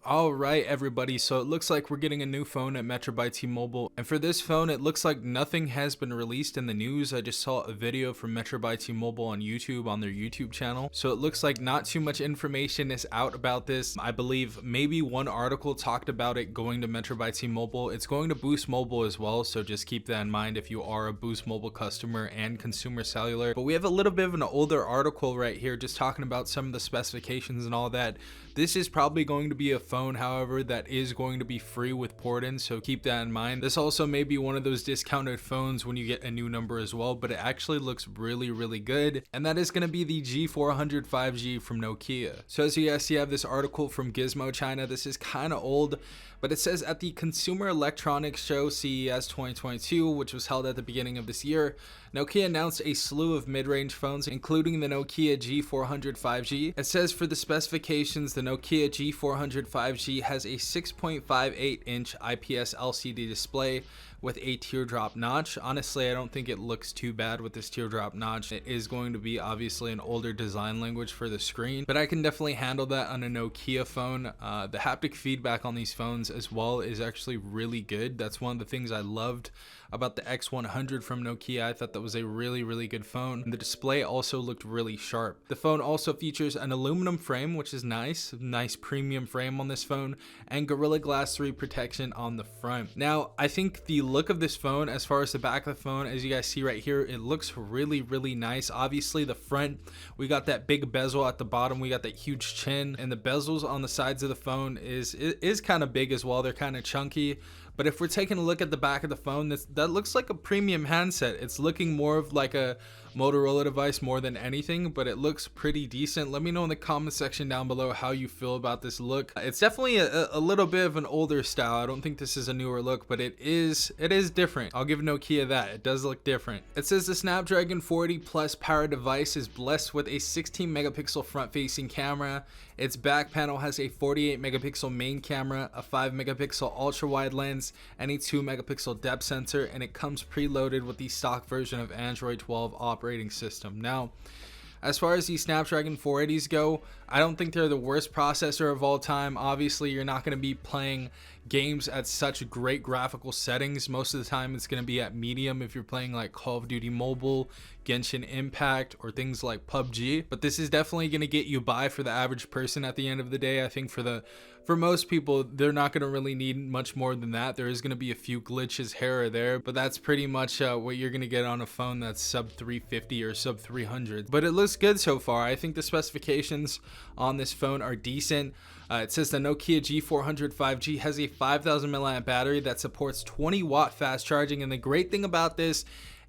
All right, everybody. So it looks like we're getting a new phone at Metro by T-Mobile. And for this phone, it looks like nothing has been released in the news. I just saw a video from Metro by T-Mobile on YouTube, on their YouTube channel. So it looks like not too much information is out about this. I believe maybe one article talked about it going to Metro by T-Mobile. It's going to Boost Mobile as well. So just keep that in mind if you are a Boost Mobile customer and consumer cellular. But we have a little bit of an older article right here just talking about some of the specifications and all that. This is probably going to be a phone, however, that is going to be free with port-in, so keep that in mind. This also may be one of those discounted phones when you get a new number as well, but it actually looks really good, and that is going to be the G400 5G from Nokia. So as you guys see, I have this article from Gizmo China. This is kind of old, but it says at the Consumer Electronics Show CES 2022, which was held at the beginning of this year, Nokia announced a slew of mid-range phones, including the Nokia G400 5G. It says for the specifications, the Nokia G400 5G has a 6.58-inch IPS LCD display with a teardrop notch. Honestly, I don't think it looks too bad with this teardrop notch. It is going to be obviously an older design language for the screen, but I can definitely handle that on a Nokia phone. The haptic feedback on these phones as well is actually really good. That's one of the things I loved about the X100 from Nokia. I thought that was a really good phone. And the display also looked really sharp. The phone also features an aluminum frame, which is nice premium frame on this phone, and Gorilla Glass 3 protection on the front. Now, I think the look of this phone, as far as the back of the phone, as you guys see right here, it looks really nice. Obviously, the front, we got that big bezel at the bottom, we got that huge chin, and the bezels on the sides of the phone is kind of big as well. They're kind of chunky. But if we're taking a look at the back of the phone, that looks like a premium handset. It's looking more of like a Motorola device more than anything, but it looks pretty decent. Let me know in the comment section down below how you feel about this look. It's definitely a little bit of an older style. I don't think this is a newer look, but it is different. I'll give Nokia that. It does look different. It says the Snapdragon 480 Plus power device is blessed with a 16 megapixel front-facing camera. Its back panel has a 48 megapixel main camera, a 5 megapixel ultra wide lens, and a 2 megapixel depth sensor, and it comes preloaded with the stock version of Android 12 operating system. Now, as far as these Snapdragon 480s go, I don't think they're the worst processor of all time. Obviously, you're not going to be playing games at such great graphical settings. Most of the time, it's going to be at medium if you're playing like Call of Duty Mobile, Genshin Impact, or things like PUBG. But this is definitely going to get you by for the average person at the end of the day. I think for most people, they're not going to really need much more than that. There is going to be a few glitches here or there, but that's pretty much what you're going to get on a phone that's sub 350 or sub 300. But it looks good so far. I think the specifications on this phone are decent. It says the Nokia G400 5G has a 5,000 milliamp battery that supports 20 watt fast charging. And the great thing about this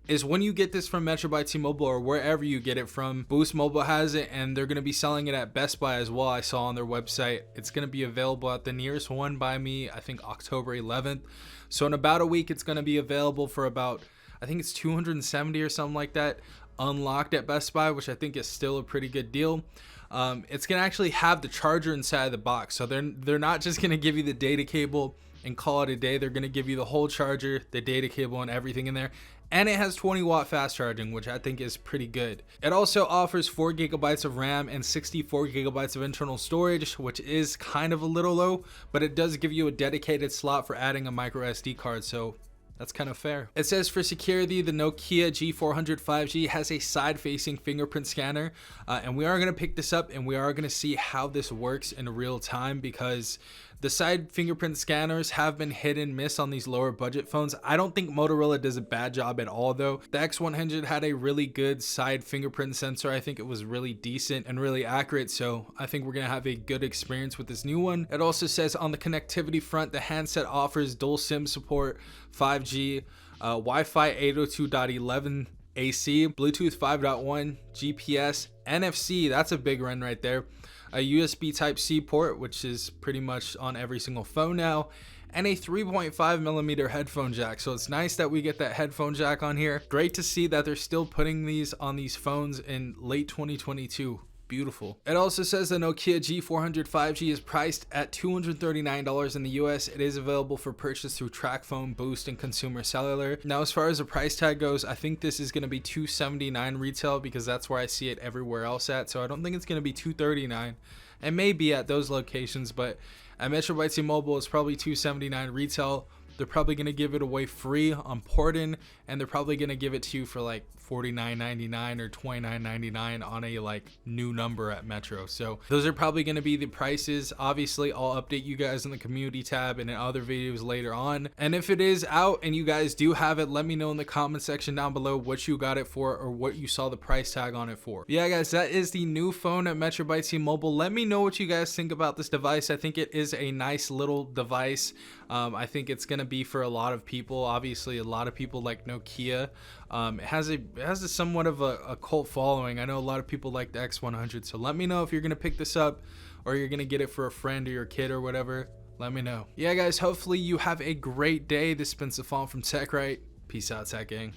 is when you get this from Metro by T-Mobile or wherever you get it from, Boost Mobile has it, and they're going to be selling it at Best Buy as well. I saw on their website. It's going to be available at the nearest one by me, I think October 11th. So in about a week, it's going to be available for about, I think it's 270 or something like that, unlocked at Best Buy, which I think is still a pretty good deal. It's going to actually have the charger inside the box. So they're not just going to give you the data cable and call it a day. They're going to give you the whole charger, the data cable, and everything in there. And it has 20 watt fast charging, which I think is pretty good. It also offers 4 gigabytes of RAM and 64 gigabytes of internal storage, which is kind of a little low, but it does give you a dedicated slot for adding a micro SD card. So that's kind of fair. It says for security, the Nokia G400 5G has a side-facing fingerprint scanner, and we are going to pick this up and we are going to see how this works in real time, because the side fingerprint scanners have been hit and miss on these lower budget phones. I don't think Motorola does a bad job at all though. The X100 had a really good side fingerprint sensor. I think it was really decent and really accurate, so I think we're gonna have a good experience with this new one. It also says on the connectivity front, the handset offers dual SIM support, 5G, Wi-Fi 802.11 AC, Bluetooth 5.1, GPS, NFC, that's a big run right there, a USB Type-C port, which is pretty much on every single phone now, and a 3.5 millimeter headphone jack. So it's nice that we get that headphone jack on here. Great to see that they're still putting these on these phones in late 2022. Beautiful. It also says the Nokia G400 5G is priced at $239 in the US. It is available for purchase through TracFone, Boost, and Consumer Cellular. Now, as far as the price tag goes, I think this is going to be $279 retail because that's where I see it everywhere else at. So I don't think it's going to be $239. It may be at those locations, but at Metro by T-Mobile, it's probably $279 retail. They're probably going to give it away free on porting, and they're probably going to give it to you for like $49.99 or $29.99 on a like new number at Metro. So those are probably going to be the prices. Obviously, I'll update you guys in the community tab and in other videos later on. And if it is out and you guys do have it, let me know in the comment section down below what you got it for or what you saw the price tag on it for. Yeah, guys, that is the new phone at Metro by T-Mobile. Let me know what you guys think about this device. I think it is a nice little device. I think it's going to be for a lot of people. Obviously, a lot of people like Nokia. It has a somewhat of a cult following. I know a lot of people like the X100. So let me know if you're going to pick this up or you're going to get it for a friend or your kid or whatever. Let me know. Yeah, guys, hopefully you have a great day. This has been Safon from TechRight. Peace out, Tech Gang.